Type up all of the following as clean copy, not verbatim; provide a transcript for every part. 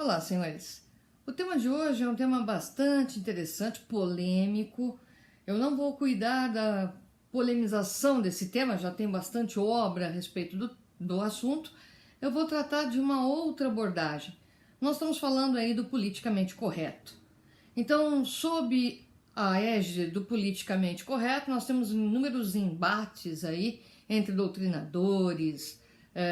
Olá, senhores. O tema de hoje é um tema bastante interessante, polêmico. Eu não vou cuidar da polemização desse tema, já tem bastante obra a respeito do assunto. Eu vou tratar de uma outra abordagem. Nós estamos falando aí do politicamente correto. Então, sob a égide do politicamente correto, nós temos inúmeros embates aí entre doutrinadores.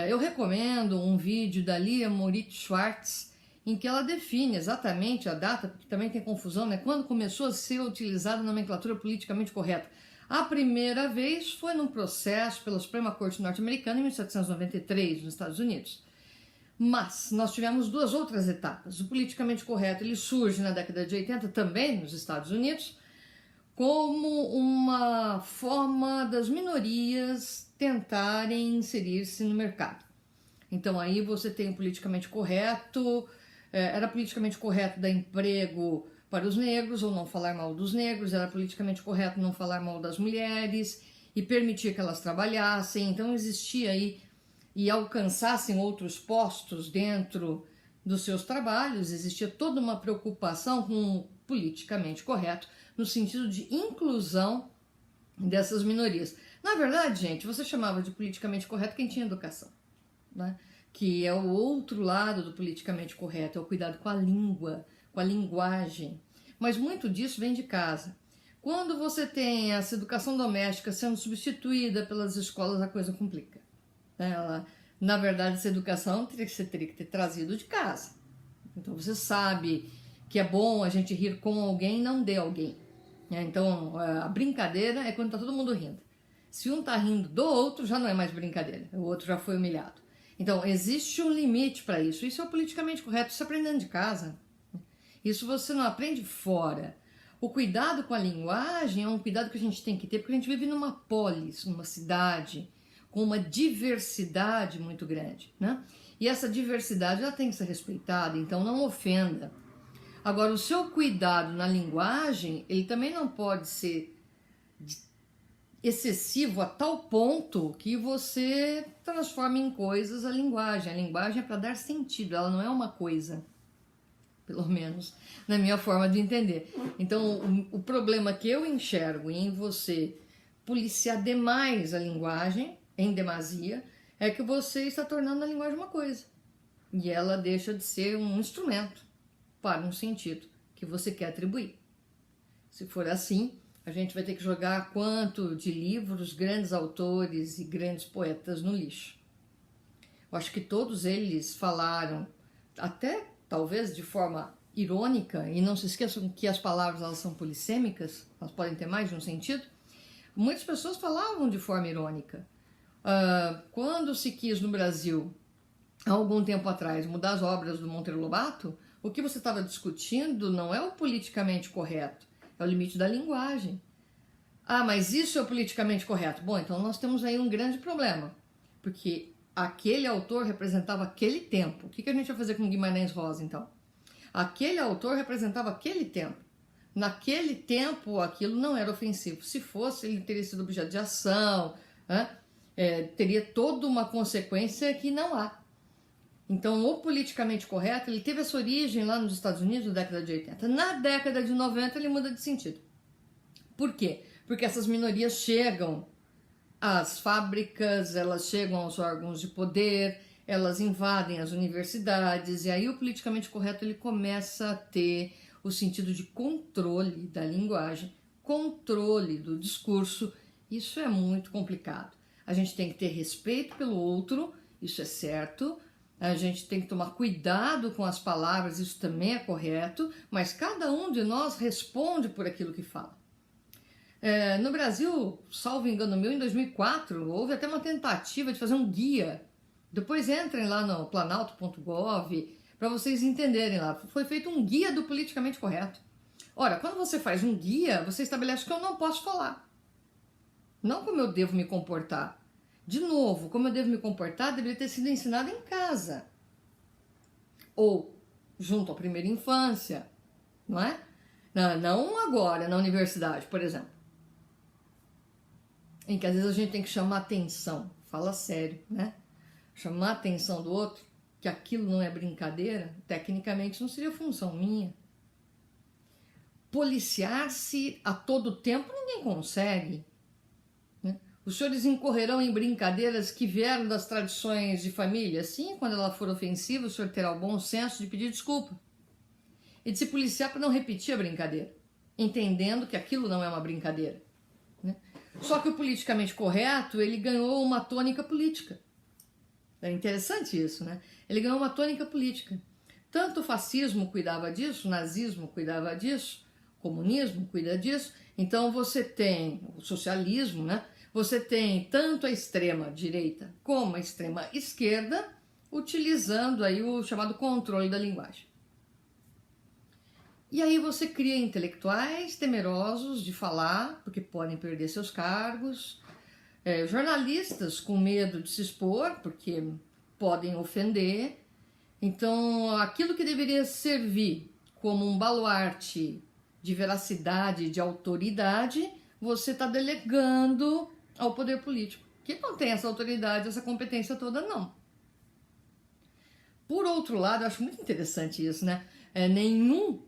Eu recomendo um vídeo da Lia Moritz Schwartz, em que ela define exatamente a data, porque também tem confusão, né? Quando começou a ser utilizada a nomenclatura politicamente correta. A primeira vez foi num processo pela Suprema Corte norte-americana em 1793, nos Estados Unidos. Mas nós tivemos duas outras etapas. O politicamente correto ele surge na década de 80 também nos Estados Unidos, como uma forma das minorias tentarem inserir-se no mercado. Então aí você tem o politicamente correto, era politicamente correto dar emprego para os negros ou não falar mal dos negros, era politicamente correto não falar mal das mulheres e permitir que elas trabalhassem. Então existia aí e alcançassem outros postos dentro dos seus trabalhos, existia toda uma preocupação com o politicamente correto no sentido de inclusão dessas minorias. Na verdade, gente, você chamava de politicamente correto quem tinha educação, né? Que é o outro lado do politicamente correto, é o cuidado com a língua, com a linguagem. Mas muito disso vem de casa. Quando você tem essa educação doméstica sendo substituída pelas escolas, a coisa complica. Na verdade, essa educação você teria que ter trazido de casa. Então você sabe que é bom a gente rir com alguém e não de alguém. Então a brincadeira é quando está todo mundo rindo. Se um está rindo do outro, já não é mais brincadeira, o outro já foi humilhado. Então, existe um limite para isso. Isso é o politicamente correto, isso é aprendendo de casa. Isso você não aprende fora. O cuidado com a linguagem é um cuidado que a gente tem que ter, porque a gente vive numa polis, numa cidade, com uma diversidade muito grande, né? E essa diversidade ela tem que ser respeitada, então não ofenda. Agora, o seu cuidado na linguagem, ele também não pode ser excessivo a tal ponto que você transforma em coisas a linguagem. A linguagem é para dar sentido, ela não é uma coisa, pelo menos na minha forma de entender. Então, o problema que eu enxergo em você policiar demais a linguagem, em demasia, é que você está tornando a linguagem uma coisa. E ela deixa de ser um instrumento para um sentido que você quer atribuir. Se for assim, a gente vai ter que jogar quanto de livros, grandes autores e grandes poetas no lixo. Eu acho que todos eles falaram, até talvez de forma irônica, e não se esqueçam que as palavras elas são polissêmicas, elas podem ter mais de um sentido. Muitas pessoas falavam de forma irônica. Quando se quis no Brasil, há algum tempo atrás, mudar as obras do Monteiro Lobato, o que você estava discutindo não é o politicamente correto, é o limite da linguagem. Ah, mas isso é o politicamente correto. Bom, então nós temos aí um grande problema, porque aquele autor representava aquele tempo. O que a gente vai fazer com Guimarães Rosa, então? Aquele autor representava aquele tempo. Naquele tempo, aquilo não era ofensivo. Se fosse, ele teria sido objeto de ação, teria toda uma consequência que não há. Então, o politicamente correto, ele teve essa origem lá nos Estados Unidos na década de 80. Na década de 90, ele muda de sentido. Por quê? Porque essas minorias chegam às fábricas, elas chegam aos órgãos de poder, elas invadem as universidades, e aí o politicamente correto ele começa a ter o sentido de controle da linguagem, controle do discurso. Isso é muito complicado. A gente tem que ter respeito pelo outro, isso é certo. A gente tem que tomar cuidado com as palavras, isso também é correto, mas cada um de nós responde por aquilo que fala. No Brasil, salvo engano meu, em 2004, houve até uma tentativa de fazer um guia. Depois entrem lá no planalto.gov para vocês entenderem lá. Foi feito um guia do politicamente correto. Ora, quando você faz um guia, você estabelece que eu não posso falar. Não como eu devo me comportar. De novo, como eu devo me comportar, deveria ter sido ensinado em casa. Ou junto à primeira infância, não é? Não agora, na universidade, por exemplo. Em que às vezes a gente tem que chamar atenção. Fala sério, né? Chamar a atenção do outro. que aquilo não é brincadeira, tecnicamente não seria função minha. Policiar-se a todo tempo ninguém consegue, né? Os senhores incorrerão em brincadeiras que vieram das tradições de família? Sim, quando ela for ofensiva, o senhor terá o bom senso de pedir desculpa e de se policiar para não repetir a brincadeira, entendendo que aquilo não é uma brincadeira, né? Só que o politicamente correto, ele ganhou uma tônica política. É interessante isso, né? Ele ganhou uma tônica política. Tanto o fascismo cuidava disso, o nazismo cuidava disso, o comunismo cuida disso. Então você tem o socialismo, né? Você tem tanto a extrema direita como a extrema esquerda utilizando aí o chamado controle da linguagem. E aí você cria intelectuais temerosos de falar, porque podem perder seus cargos, jornalistas com medo de se expor, porque podem ofender. Então, aquilo que deveria servir como um baluarte de veracidade, de autoridade, você está delegando ao poder político, que não tem essa autoridade, essa competência toda, não. Por outro lado, eu acho muito interessante isso, né? Nenhum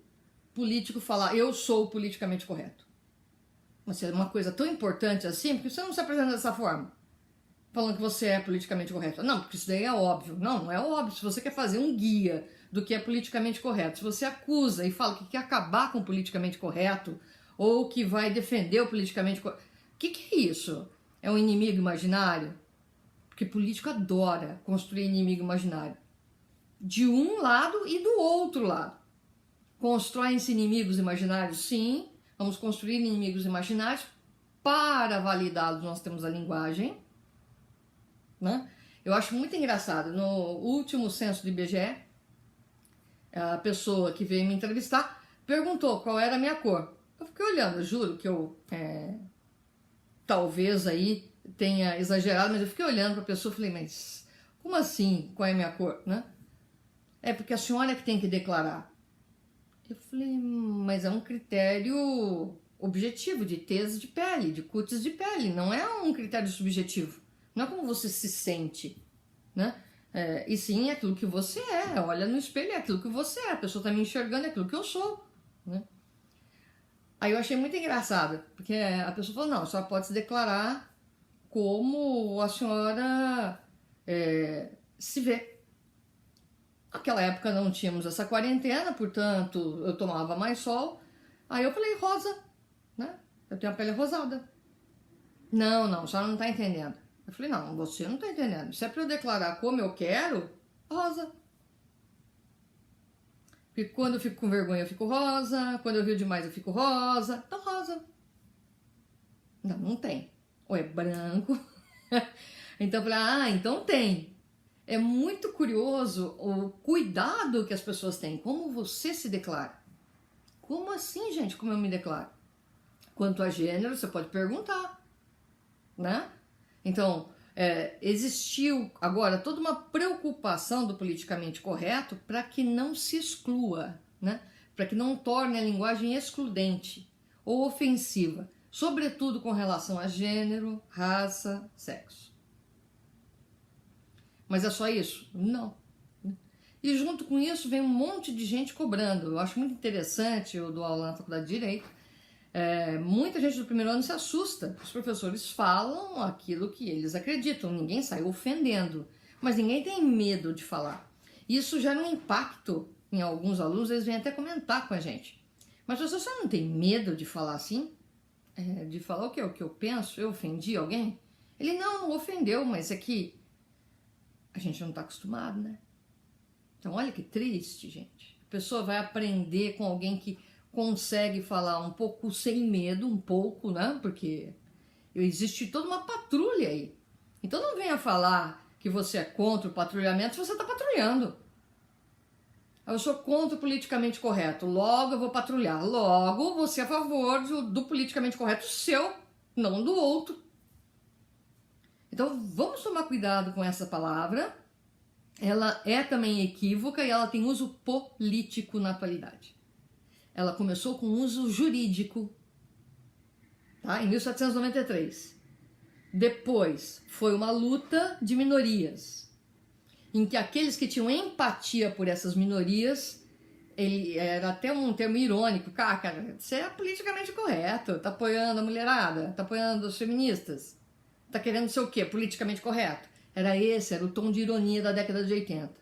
político falar, eu sou politicamente correto. Mas é uma coisa tão importante assim, porque você não se apresenta dessa forma, falando que você é politicamente correto. Não, porque isso daí é óbvio. Não, não é óbvio. Se você quer fazer um guia do que é politicamente correto, se você acusa e fala que quer acabar com o politicamente correto, ou que vai defender o politicamente correto, o que é isso? É um inimigo imaginário? Porque político adora construir inimigo imaginário. De um lado e do outro lado. Constroem-se inimigos imaginários? Sim. Vamos construir inimigos imaginários. Para validá-los, nós temos a linguagem, né? Eu acho muito engraçado. No último censo do IBGE, a pessoa que veio me entrevistar perguntou qual era a minha cor. Eu fiquei olhando, eu juro que eu talvez aí tenha exagerado, mas eu fiquei olhando para a pessoa e falei, mas como assim, qual é a minha cor, né? É porque a senhora é que tem que declarar. Eu falei, mas é um critério objetivo de tez de pele, de cutis de pele, não é um critério subjetivo. Não é como você se sente, né? E sim é aquilo que você é. Olha no espelho, é aquilo que você é. A pessoa está me enxergando, é aquilo que eu sou, né? Aí eu achei muito engraçado, porque a pessoa falou, não, a senhora pode se declarar como a senhora se vê. Naquela época não tínhamos essa quarentena, portanto eu tomava mais sol. Aí eu falei, rosa, né? Eu tenho a pele rosada. Não, a senhora não está entendendo. Eu falei, não, você não está entendendo. Se é para eu declarar como eu quero, rosa. Porque quando eu fico com vergonha eu fico rosa, quando eu rio demais eu fico rosa. Então rosa. Não tem. Ou é branco. Então eu falei, então tem. É muito curioso o cuidado que as pessoas têm. Como você se declara? Como assim, gente, como eu me declaro? Quanto a gênero, você pode perguntar, né? Então, existiu agora toda uma preocupação do politicamente correto para que não se exclua, né? Para que não torne a linguagem excludente ou ofensiva, sobretudo com relação a gênero, raça, sexo. Mas é só isso? Não. E junto com isso vem um monte de gente cobrando. Eu acho muito interessante, eu dou aula na faculdade de Direito, muita gente do primeiro ano se assusta. Os professores falam aquilo que eles acreditam, ninguém sai ofendendo, mas ninguém tem medo de falar. Isso gera um impacto em alguns alunos, eles vêm até comentar com a gente. Mas você só não tem medo de falar assim? De falar o que eu penso? Eu ofendi alguém? Ele não ofendeu, mas é que a gente não está acostumado, né? Então olha que triste, gente. A pessoa vai aprender com alguém que consegue falar um pouco sem medo, um pouco, né? Porque existe toda uma patrulha aí. Então não venha falar que você é contra o patrulhamento se você está patrulhando. Eu sou contra o politicamente correto, logo eu vou patrulhar. Logo você é a favor do politicamente correto seu, não do outro. Então vamos tomar cuidado com essa palavra. Ela é também equívoca e ela tem uso político na atualidade. Ela começou com uso jurídico, tá? Em 1793. Depois foi uma luta de minorias. em que aqueles que tinham empatia por essas minorias, ele era até um termo irônico, cara, você é politicamente correto, tá apoiando a mulherada, tá apoiando os feministas, tá querendo ser o quê? Politicamente correto. Era o tom de ironia da década de 80.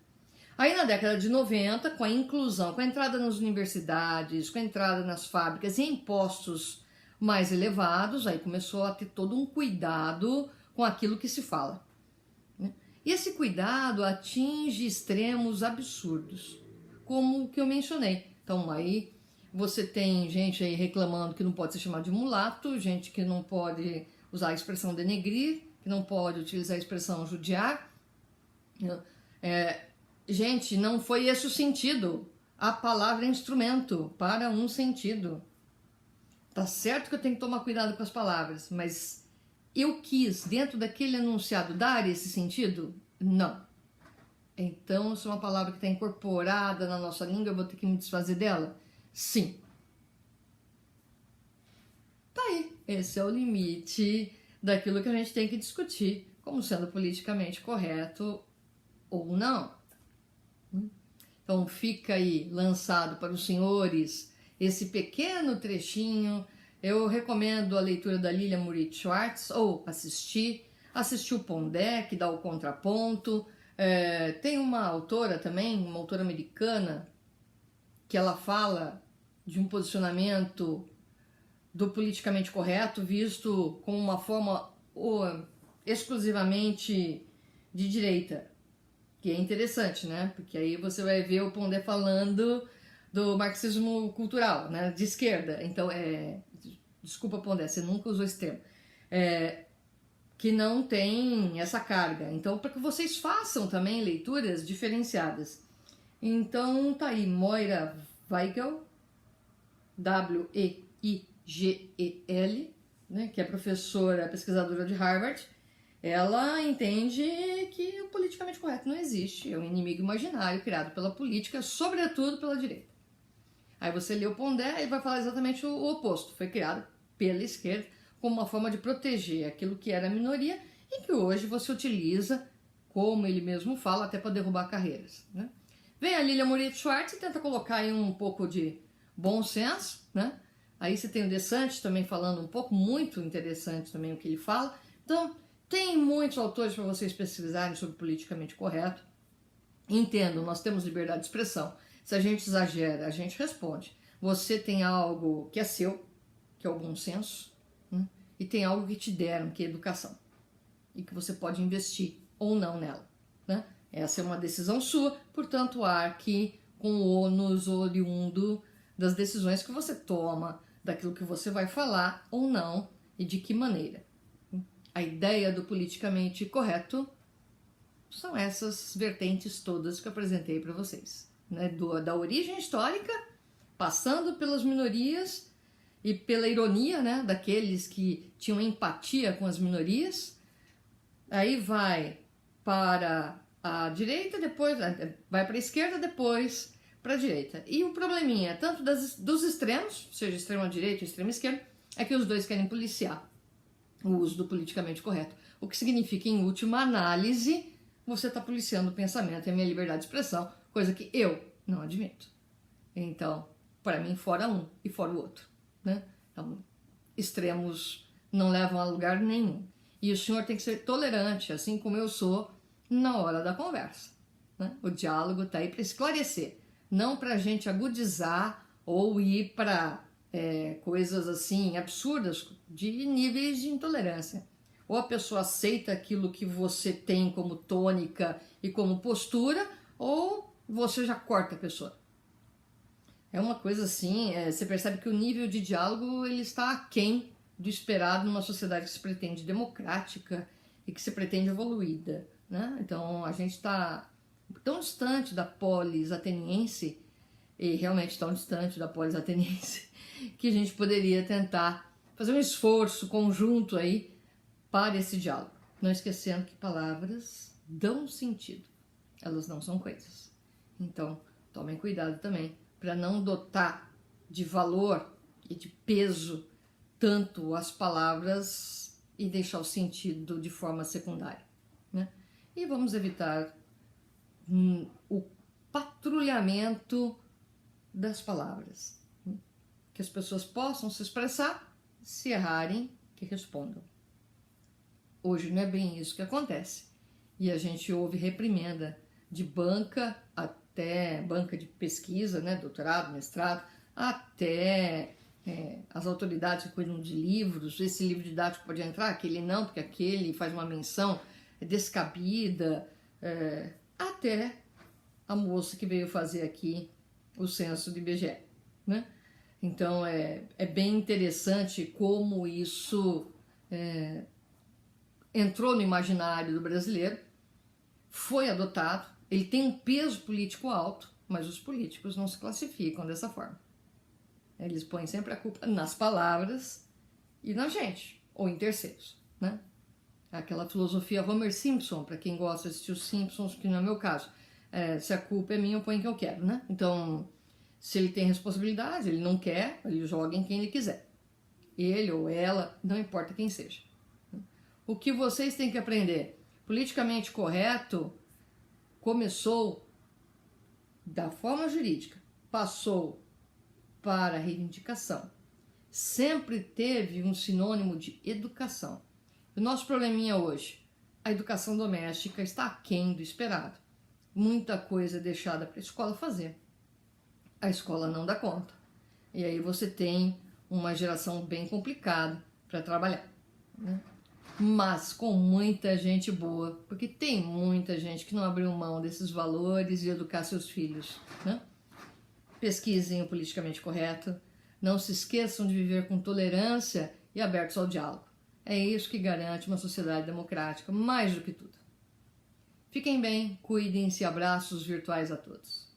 Aí na década de 90, com a inclusão, com a entrada nas universidades, com a entrada nas fábricas e em postos mais elevados, aí começou a ter todo um cuidado com aquilo que se fala. E esse cuidado atinge extremos absurdos, como o que eu mencionei. Então aí você tem gente aí reclamando que não pode ser chamado de mulato, gente que não pode usar a expressão denegrir, que não pode utilizar a expressão judiar. Gente, não foi esse o sentido. A palavra é instrumento para um sentido. Tá certo que eu tenho que tomar cuidado com as palavras, mas eu quis, dentro daquele enunciado, dar esse sentido? Não. Então, se é uma palavra que está incorporada na nossa língua, eu vou ter que me desfazer dela? Sim. Tá aí. Esse é o limite daquilo que a gente tem que discutir como sendo politicamente correto ou não. Então, fica aí lançado para os senhores esse pequeno trechinho. Eu recomendo a leitura da Lilia Moritz Schwartz, ou assistir o Pondé, que dá o contraponto. Tem uma autora também, uma autora americana, que ela fala de um posicionamento do politicamente correto visto como uma forma exclusivamente de direita, que é interessante, né? Porque aí você vai ver o Pondé falando do marxismo cultural, né? De esquerda. Então, desculpa, Pondé, você nunca usou esse termo. Que não tem essa carga. Então, para que vocês façam também leituras diferenciadas. Então, tá aí, Moira Weigel, W-E-I-G-E-L, né, que é professora, pesquisadora de Harvard. Ela entende que o politicamente correto não existe, é um inimigo imaginário criado pela política, sobretudo pela direita. Aí você lê o Pondé e vai falar exatamente o oposto, foi criado pela esquerda como uma forma de proteger aquilo que era a minoria e que hoje você utiliza, como ele mesmo fala, até para derrubar carreiras, né? Vem a Lilia Moritz Schwartz e tenta colocar aí um pouco de bom senso, né? Aí você tem o DeSantis também falando um pouco, muito interessante também o que ele fala. Então, tem muitos autores para vocês pesquisarem sobre politicamente correto. Entendam, nós temos liberdade de expressão. Se a gente exagera, a gente responde. Você tem algo que é seu, que é o bom senso, né? E tem algo que te deram, que é educação. E que você pode investir ou não nela, né? Essa é uma decisão sua, portanto, arque com o ônus oriundo das decisões que você toma, daquilo que você vai falar ou não e de que maneira. A ideia do politicamente correto são essas vertentes todas que eu apresentei para vocês, né? Da origem histórica, passando pelas minorias e pela ironia, né, daqueles que tinham empatia com as minorias. Aí vai para a direita, depois vai para a esquerda, depois para a direita. E o probleminha, tanto dos extremos, seja extrema direita ou extrema esquerda, é que os dois querem policiar o uso do politicamente correto. O que significa, em última análise, você está policiando o pensamento e a minha liberdade de expressão, coisa que eu não admito. Então, para mim, fora um e fora o outro, né? Então, extremos não levam a lugar nenhum. E o senhor tem que ser tolerante, assim como eu sou, na hora da conversa, né? O diálogo está aí para esclarecer, não para a gente agudizar ou ir para coisas assim absurdas de níveis de intolerância. Ou a pessoa aceita aquilo que você tem como tônica e como postura, ou você já corta a pessoa. É uma coisa assim, você percebe que o nível de diálogo ele está aquém do esperado numa sociedade que se pretende democrática e que se pretende evoluída, né? Então a gente está tão distante da polis ateniense, e realmente tão distante da polis ateniense, que a gente poderia tentar fazer um esforço conjunto aí para esse diálogo. Não esquecendo que palavras dão sentido, elas não são coisas. Então tomem cuidado também para não dotar de valor e de peso tanto as palavras e deixar o sentido de forma secundária, né? E vamos evitar o patrulhamento das palavras. Que as pessoas possam se expressar, se errarem, que respondam. Hoje não é bem isso que acontece. E a gente ouve reprimenda de banca até banca de pesquisa, né, doutorado, mestrado, até as autoridades que cuidam de livros. Esse livro didático pode entrar, aquele não, porque aquele faz uma menção descabida, até a moça que veio fazer aqui o censo do IBGE, né? Então é bem interessante como isso entrou no imaginário do brasileiro, foi adotado, ele tem um peso político alto, mas os políticos não se classificam dessa forma. Eles põem sempre a culpa nas palavras e na gente, ou em terceiros, né? Aquela filosofia Homer Simpson, para quem gosta de assistir os Simpsons, que não é meu caso. Se a culpa é minha, eu ponho quem eu quero, né? Então, se ele tem responsabilidade, ele não quer, ele joga em quem ele quiser. Ele ou ela, não importa quem seja. O que vocês têm que aprender? Politicamente correto começou da forma jurídica, passou para a reivindicação. Sempre teve um sinônimo de educação. O nosso probleminha hoje, a educação doméstica está aquém do esperado. Muita coisa é deixada para a escola fazer. A escola não dá conta. E aí você tem uma geração bem complicada para trabalhar, né? Mas com muita gente boa, porque tem muita gente que não abriu mão desses valores e educar seus filhos, né? Pesquisem o politicamente correto, não se esqueçam de viver com tolerância e abertos ao diálogo. É isso que garante uma sociedade democrática, mais do que tudo. Fiquem bem, cuidem-se, abraços virtuais a todos.